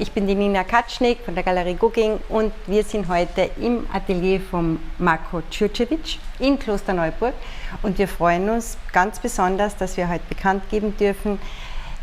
ich bin die Nina Katschnik von der Galerie Gugging und wir sind heute im Atelier von Marko Đurđević in Klosterneuburg und wir freuen uns ganz besonders, dass wir heute bekannt geben dürfen,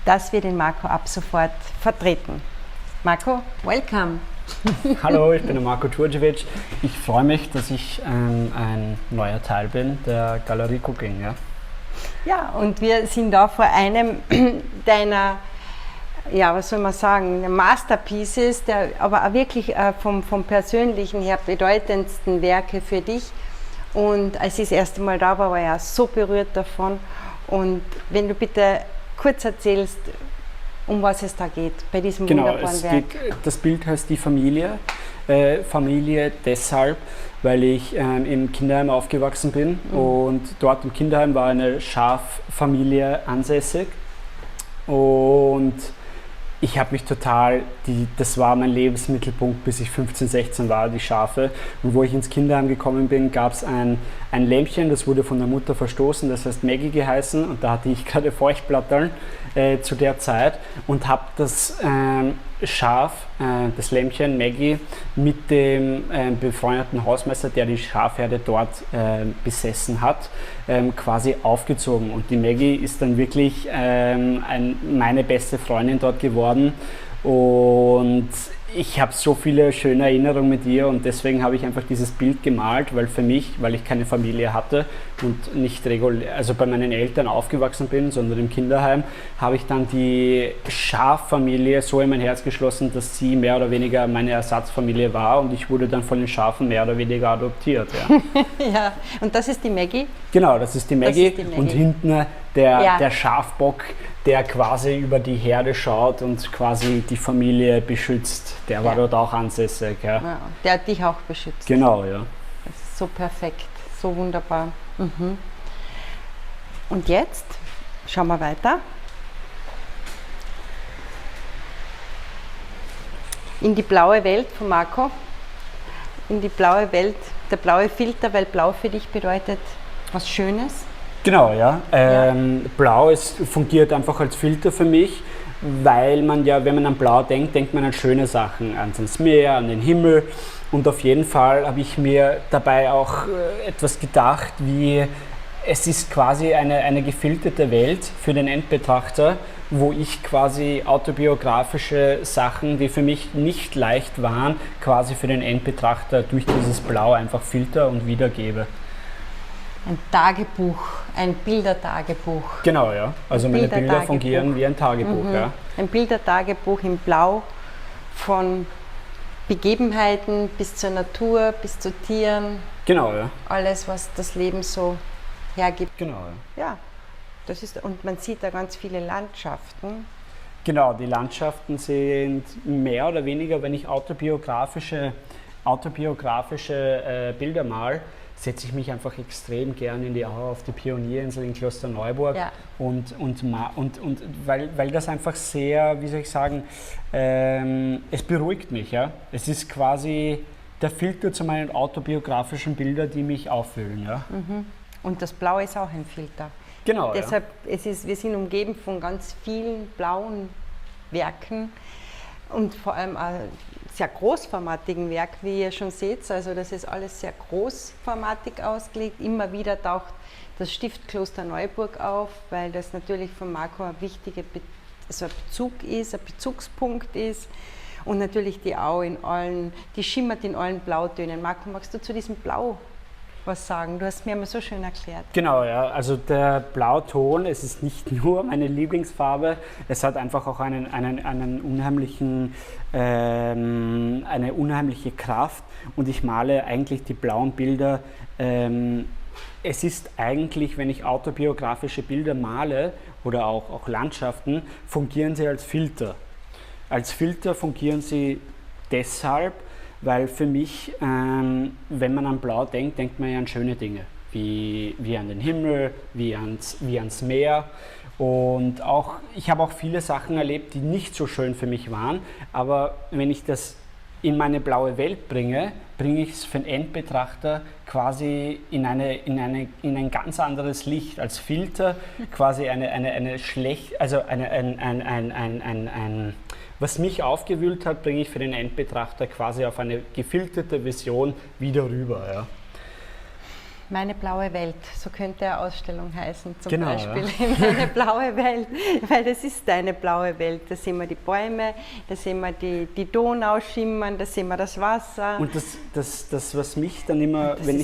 dass wir den Marko ab sofort vertreten. Marko, welcome! Hallo, ich bin der Marko Đurđević. Ich freue mich, dass ich ein neuer Teil bin der Galerie Gugging. Ja, und wir sind da vor einem deiner, ja, was soll man sagen, Masterpieces, der aber auch wirklich vom Persönlichen her bedeutendsten Werke für dich. Und als ich das erste Mal da war, war ich auch so berührt davon. Und wenn du bitte kurz erzählst, um was es da geht bei diesem wunderbaren Werk. Das Bild heißt die Familie. Familie deshalb, weil ich im Kinderheim aufgewachsen bin und dort im Kinderheim war eine Schaffamilie ansässig und ich habe mich total, das war mein Lebensmittelpunkt, bis ich 15, 16 war, die Schafe. Und wo ich ins Kinderheim gekommen bin, gab es ein Lämmchen, das wurde von der Mutter verstoßen, das heißt Maggie geheißen. Und da hatte ich gerade Feuchtblatteln zu der Zeit und habe das Schaf, das Lämmchen Maggie, mit dem befreundeten Hausmeister, der die Schafherde dort besessen hat, quasi aufgezogen. Und die Maggie ist dann wirklich meine beste Freundin dort geworden. Und ich habe so viele schöne Erinnerungen mit ihr und deswegen habe ich einfach dieses Bild gemalt, weil für mich, weil ich keine Familie hatte und nicht regulär, also bei meinen Eltern aufgewachsen bin, sondern im Kinderheim, habe ich dann die Schaffamilie so in mein Herz geschlossen, dass sie mehr oder weniger meine Ersatzfamilie war und ich wurde dann von den Schafen mehr oder weniger adoptiert. Ja, ja. Und das ist die Maggie? Genau, das ist die Maggie, und hinten der Schafbock, der quasi über die Herde schaut und quasi die Familie beschützt. Der war dort auch ansässig. Ja. Ja, der hat dich auch beschützt. Genau, ja. Das ist so perfekt, so wunderbar. Und jetzt schauen wir weiter. In die blaue Welt von Marko. In die blaue Welt, der blaue Filter, weil blau für dich bedeutet was Schönes. Genau, ja. Blau fungiert einfach als Filter für mich, weil man ja, wenn man an Blau denkt, denkt man an schöne Sachen, ans Meer, an den Himmel. Und auf jeden Fall habe ich mir dabei auch etwas gedacht, wie es ist quasi eine gefilterte Welt für den Endbetrachter, wo ich quasi autobiografische Sachen, die für mich nicht leicht waren, quasi für den Endbetrachter durch dieses Blau einfach filter und wiedergebe. Ein Tagebuch, ein Bildertagebuch. Genau, ja. Also meine Bilder fungieren wie ein Tagebuch. Ja. Ein Bildertagebuch in Blau von Begebenheiten bis zur Natur, bis zu Tieren. Genau, ja. Alles, was das Leben so hergibt. Genau, ja. Ja, das ist, und man sieht da ganz viele Landschaften. Genau, die Landschaften sind mehr oder weniger, wenn ich autobiografische Bilder mal, setze ich mich einfach extrem gern in die Aue auf die Pionierinsel in Klosterneuburg und weil das einfach sehr, wie soll ich sagen, es beruhigt mich. Ja? Es ist quasi der Filter zu meinen autobiografischen Bildern, die mich auffüllen. Ja? Und das Blau ist auch ein Filter. Genau. Deshalb, wir sind umgeben von ganz vielen blauen Werken und vor allem auch sehr großformatigen Werk, wie ihr schon seht. Also das ist alles sehr großformatig ausgelegt. Immer wieder taucht das Stift Klosterneuburg auf, weil das natürlich von Marko ein wichtiger Bezug ist, ein Bezugspunkt ist. Und natürlich die Aue die schimmert in allen Blautönen. Marko, magst du zu diesem Blau was sagen? Du hast mir immer so schön erklärt. Genau, ja. Also der Blauton, es ist nicht nur meine Lieblingsfarbe, es hat einfach auch eine unheimliche Kraft und ich male eigentlich die blauen Bilder. Es ist eigentlich, wenn ich autobiografische Bilder male oder auch Landschaften, fungieren sie als Filter. Als Filter fungieren sie deshalb, weil für mich, wenn man an Blau denkt, denkt man ja an schöne Dinge, wie an den Himmel, wie ans Meer. Und ich habe auch viele Sachen erlebt, die nicht so schön für mich waren, aber wenn ich das in meine blaue Welt bringe ich es für den Endbetrachter quasi in ein ganz anderes Licht, als Filter quasi was mich aufgewühlt hat, bringe ich für den Endbetrachter quasi auf eine gefilterte Version wieder rüber. Ja. Meine blaue Welt, so könnte eine Ausstellung heißen, zum Genau, Beispiel. Ja. Meine blaue Welt, weil das ist deine blaue Welt. Da sehen wir die Bäume, da sehen wir die Donau schimmern, da sehen wir das Wasser. Und das was mich dann immer, wenn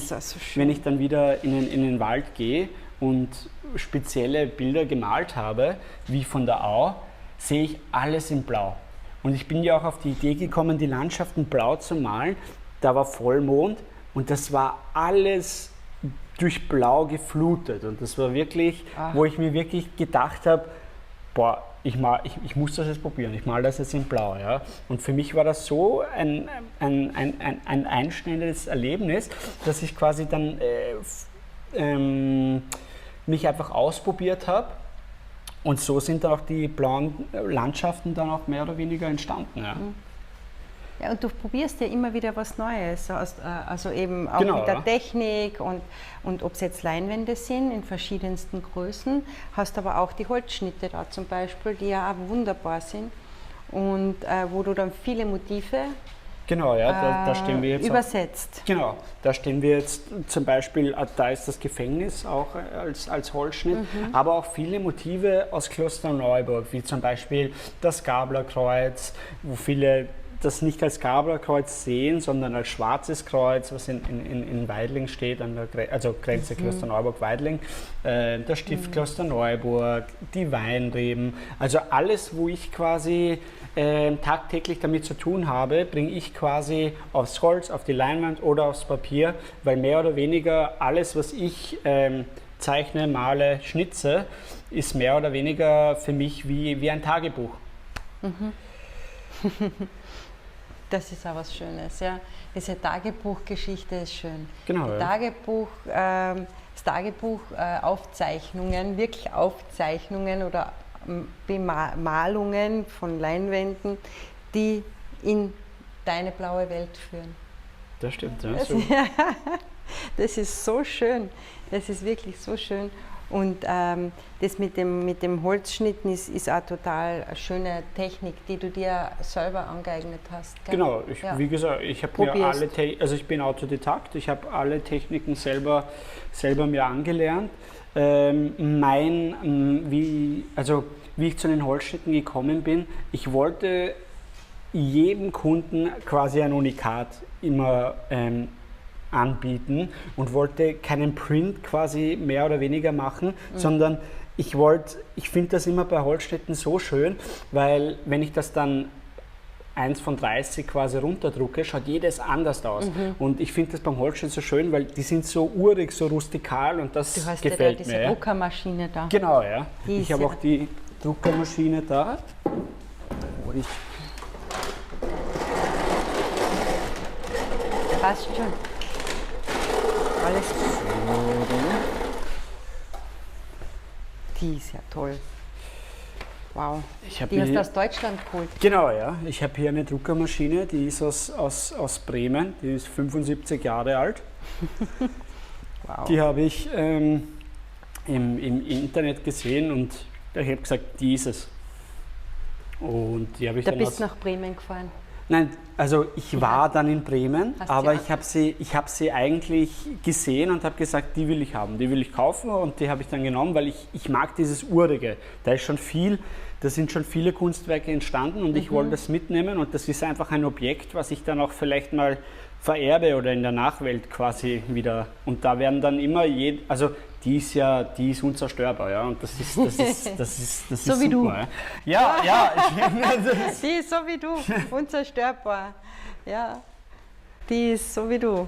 ich dann wieder in den Wald gehe und spezielle Bilder gemalt habe, wie von der Au, sehe ich alles in Blau. Und ich bin ja auch auf die Idee gekommen, die Landschaften blau zu malen. Da war Vollmond und das war alles durch Blau geflutet. Und das war wirklich, wo ich mir wirklich gedacht habe, boah, ich muss das jetzt probieren, ich male das jetzt in Blau. Ja? Und für mich war das so ein einschneidendes Erlebnis, dass ich quasi dann mich einfach ausprobiert habe. Und so sind dann auch die blauen Landschaften dann auch mehr oder weniger entstanden. Ja. Ja, und du probierst ja immer wieder was Neues, also eben auch Genau, mit der ja. Technik und ob es jetzt Leinwände sind in verschiedensten Größen, hast aber auch die Holzschnitte da zum Beispiel, die ja auch wunderbar sind und wo du dann viele Motive Genau, ja, da stehen wir jetzt übersetzt. Auch, genau, da stehen wir jetzt zum Beispiel, da ist das Gefängnis auch als Holzschnitt, aber auch viele Motive aus Klosterneuburg, wie zum Beispiel das Gablerkreuz, wo viele das nicht als Gablerkreuz sehen, sondern als schwarzes Kreuz, was in Weidling steht, an der also Grenze Klosterneuburg-Weidling, der Stift Klosterneuburg, die Weinreben, also alles, wo ich quasi tagtäglich damit zu tun habe, bringe ich quasi aufs Holz, auf die Leinwand oder aufs Papier, weil mehr oder weniger alles, was ich zeichne, male, schnitze, ist mehr oder weniger für mich wie ein Tagebuch. Das ist auch was Schönes, ja. Diese Tagebuchgeschichte ist schön. Genau, Die das Tagebuch Aufzeichnungen, wirklich Aufzeichnungen oder Bemalungen von Leinwänden, die in deine blaue Welt führen. Das stimmt, ja. Das ist so schön, das ist wirklich so schön. Und das mit dem Holzschnitten ist auch total eine schöne Technik, die du dir selber angeeignet hast. Gell? Genau, wie gesagt, ich habe mir ich bin Autodidakt, ich habe alle Techniken selber mir angelernt. Wie ich zu den Holzschnitten gekommen bin, ich wollte jedem Kunden quasi ein Unikat immer anbieten und wollte keinen Print quasi mehr oder weniger machen, sondern ich finde das immer bei Holzschnitten so schön, weil wenn ich das dann 1 von 30 quasi runterdrucke, schaut jedes anders aus. Und ich finde das beim Holzschnitt so schön, weil die sind so urig, so rustikal und das gefällt mir. Du hast ja diese Druckermaschine da. Genau, ja. Ich habe auch die Druckermaschine da. Passt schon. Alles gut. Die ist ja toll. Wow. Die hast du aus Deutschland geholt. Genau, ja. Ich habe hier eine Druckermaschine, die ist aus Bremen, die ist 75 Jahre alt. Wow. Die habe ich im Internet gesehen und ich habe gesagt, die ist es. Und die habe ich da bist du nach Bremen gefahren? Nein, also ich war dann in Bremen, aber ich habe sie eigentlich gesehen und habe gesagt, die will ich haben, die will ich kaufen und die habe ich dann genommen, weil ich mag dieses Urige. Da sind schon viele Kunstwerke entstanden und ich wollte das mitnehmen und das ist einfach ein Objekt, was ich dann auch vielleicht mal vererbe oder in der Nachwelt quasi wieder. Und da werden dann immer die ist unzerstörbar, ja, und das ist so super, wie du. Ja. Die ist so wie du, unzerstörbar. Ja, die ist so wie du.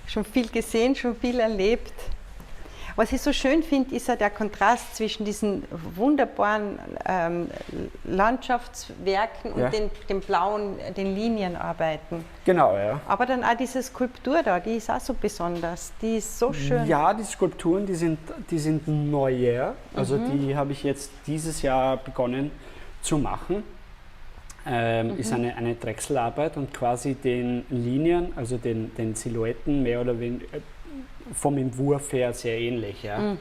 Schon viel gesehen, schon viel erlebt. Was ich so schön finde, ist ja der Kontrast zwischen diesen wunderbaren Landschaftswerken und den blauen, den Linienarbeiten. Genau, ja. Aber dann auch diese Skulptur da, die ist auch so besonders, die ist so schön. Ja, die Skulpturen, die sind neuer, also die habe ich jetzt dieses Jahr begonnen zu machen. Ist eine Drechselarbeit und quasi den Linien, also den Silhouetten mehr oder weniger vom Entwurf her sehr ähnlich. Ja.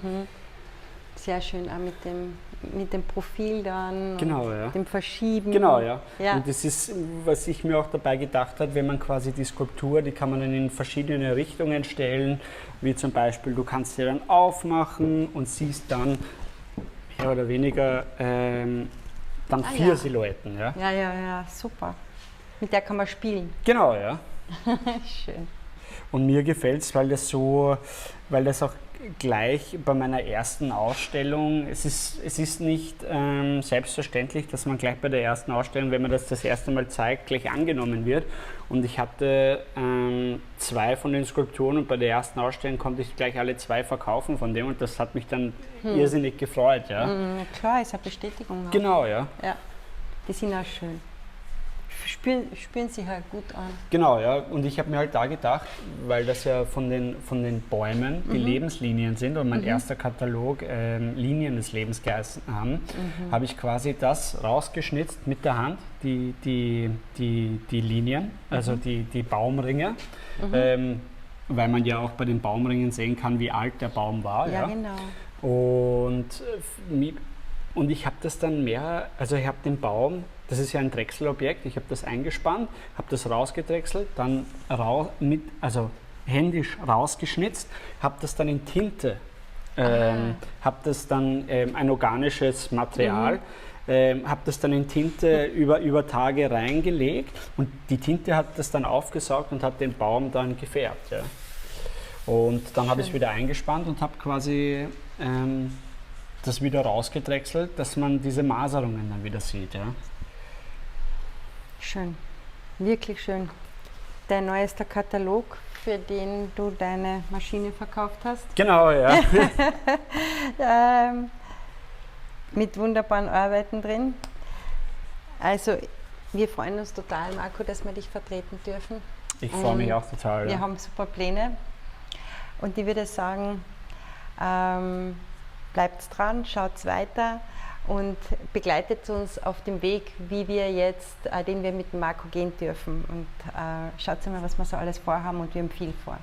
Sehr schön, auch mit dem mit dem Profil dann, Genau, und ja. dem Verschieben. Genau, ja. Ja. Und das ist, was ich mir auch dabei gedacht habe, wenn man quasi die Skulptur, die kann man dann in verschiedene Richtungen stellen, wie zum Beispiel, du kannst sie dann aufmachen und siehst dann mehr oder weniger dann 4 Silhouetten. Ja? Ja, super. Mit der kann man spielen. Genau, ja. Schön. Und mir gefällt es, weil das auch gleich bei meiner ersten Ausstellung, es ist nicht selbstverständlich, dass man gleich bei der ersten Ausstellung, wenn man das erste Mal zeigt, gleich angenommen wird. Und ich hatte 2 von den Skulpturen und bei der ersten Ausstellung konnte ich gleich alle 2 verkaufen von dem und das hat mich dann irrsinnig gefreut. Ja. Klar, ist eine Bestätigung. Auch. Genau, ja. Ja, die sind auch schön. Spüren sich halt gut an. Genau, ja. Und ich habe mir halt da gedacht, weil das ja von den Bäumen die Lebenslinien sind und mein erster Katalog Linien des Lebens geheißen haben, habe ich quasi das rausgeschnitzt mit der Hand, die Linien, also die Baumringe, weil man ja auch bei den Baumringen sehen kann, wie alt der Baum war. Ja, ja. genau. Und ich habe das dann also ich habe den Baum, das ist ja ein Drechselobjekt, ich habe das eingespannt, habe das rausgedrechselt, dann händisch rausgeschnitzt, habe das dann in Tinte, habe das dann ein organisches Material, habe das dann in Tinte über Tage reingelegt und die Tinte hat das dann aufgesaugt und hat den Baum dann gefärbt. Ja. Und dann habe ich es wieder eingespannt und habe quasi das wieder rausgedrechselt, dass man diese Maserungen dann wieder sieht. Ja. Schön, wirklich schön. Dein neuester Katalog, für den du deine Maschine verkauft hast. Genau, ja. Mit wunderbaren Arbeiten drin. Also wir freuen uns total, Marco, dass wir dich vertreten dürfen. Ich freue mich auch total. Wir ja. haben super Pläne und ich würde sagen, bleibt dran, schaut weiter und begleitet uns auf dem Weg, wie wir jetzt, den wir mit Marco gehen dürfen. Und schaut mal, was wir so alles vorhaben und wir haben viel vor.